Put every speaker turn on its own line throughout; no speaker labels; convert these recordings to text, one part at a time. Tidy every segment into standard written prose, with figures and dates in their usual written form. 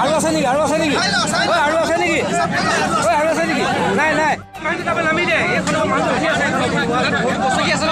আৰু আছে নেকি আৰু আছে নেকি আৰু আছে নেকি আৰু আছে নেকি নাই নাই নামি দে আছে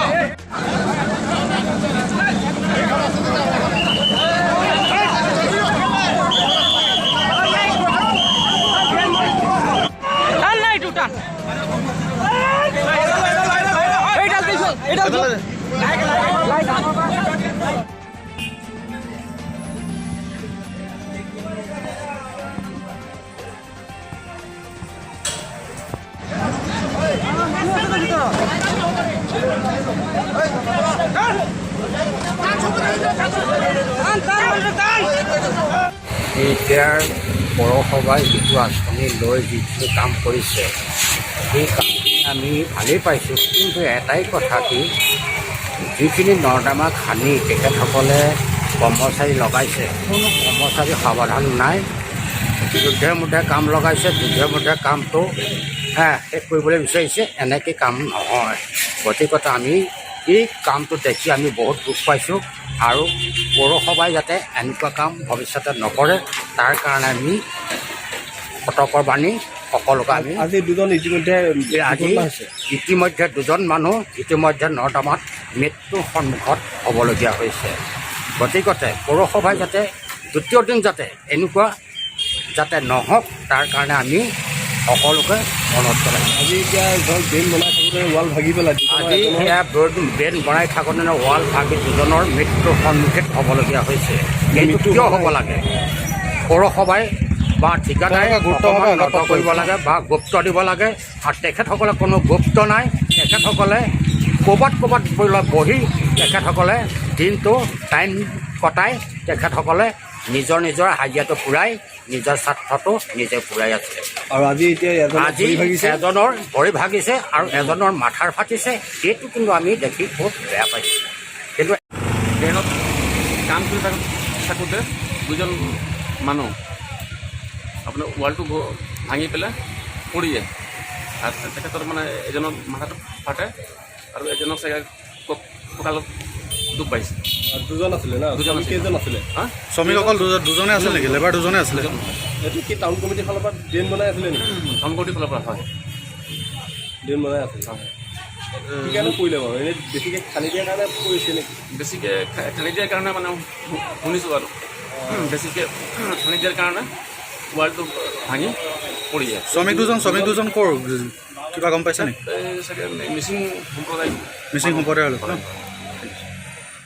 এতিয়াৰ পৌৰসভাই যিটো আঁচনি লৈ যিটো কাম কৰিছে সেই কামখিনি আমি ভালেই পাইছোঁ, কিন্তু এটাই কথা কি যিখিনি নৰ্দমা খান্দি তেখেতসকলে কৰ্মচাৰী লগাইছে, কোনো কৰ্মচাৰী সাৱধান নাই, যুদ্ধে মুদ্ধে কাম লগাইছে, যুদ্ধে মুদ্ধে কামটো শেষ কৰিবলৈ বিচাৰিছে। এনেকৈ কাম নহয়। গতিকে আমি এই কামটো দেখি আমি বহুত দুখ পাইছোঁ আৰু পৌৰসভাই যাতে এনেকুৱা কাম ভৱিষ্যতে নকৰে তাৰ কাৰণে আমি সতৰ্কবাণী সকলোকে আমি আজি ইতিমধ্যে দুজন মানুহ ইতিমধ্যে নৰ্দমাত মৃত্যুৰ সন্মুখত হ'বলগীয়া হৈছে। গতিকে পৌৰসভাই যাতে দ্বিতীয় দিন যাতে এনেকুৱা যাতে নহওক তাৰ কাৰণে আমি সকলোকে অনুৰোধ কৰিম।
আজি এতিয়া ধৰক ড্ৰেইন বনাই থাকোঁতে ৱাল ভাগি পেলাই
আজি সেয়া ড্ৰেইন বনাই থাকোঁতে ৱাল ভাগি দুজনৰ মৃত্যুৰ সন্মুখীন হ'বলগীয়া হৈছে। এইটো কিয় হ'ব লাগে? পৌৰসভাই বা ঠিকাদাৰে গুৰুত্ব কৰিব লাগে বা গুৰুত্ব দিব লাগে। আৰু তেখেতসকলে কোনো গুৰুত্ব নাই। তেখেতসকলে ক'ৰবাত বহি তেখেতসকলে দিনটো টাইম কটাই তেখেতসকলে নিজৰ হাজিৰাটো পূৰাই নিজৰ স্বাৰ্থটো নিজে পূৰাই আছে।
আৰু আজি এতিয়া
এজনৰ ভৰি ভাগিছে আৰু এজনৰ মাথাৰ ফাটিছে। সেইটো কিন্তু আমি দেখি বহুত বেয়া পাইছোঁ। কিন্তু
ট্ৰেইনত কাম কৰি থাকোঁতে দুজন মানুহ আপোনাৰ ৱালটো ভাঙি পেলাই পৰি যায়। আৰু তেখেতৰ মানে এজনৰ মাথাটো ফাটে আৰু এজনক চাগে কঁকালত দুখ পাইছে।
আৰু দুজন আছিলে ন?
দুজন
কেইজন আছিলে?
শ্ৰমিক অকল দুজনে আছিল নেকি? লেবাৰ দুজনে আছিলে?
এইটো কি টাউন কমিটিৰ ফালৰ পৰা ড্ৰেইন বনাই আছিলে নেকি?
টাউন কমিটিৰ ফালৰ পৰা হয়,
ড্ৰেইন বনাই আছিলে। সেইকাৰণে পৰিলে বাৰু এনেই বেছিকৈ খান্দি দিয়াৰ কাৰণে পৰিছে নেকি?
বেছিকৈ খান্দি দিয়াৰ কাৰণে মানে শুনিছোঁ আৰু বেছিকৈ খান্দি দিয়াৰ কাৰণে ৱালটো ভাঙি পৰি যায়।
শ্ৰমিক দুজন ক'ৰ কিবা গম পাইছে নেকি?
চাগে মিচিং সম্প্ৰদায়
হ'লে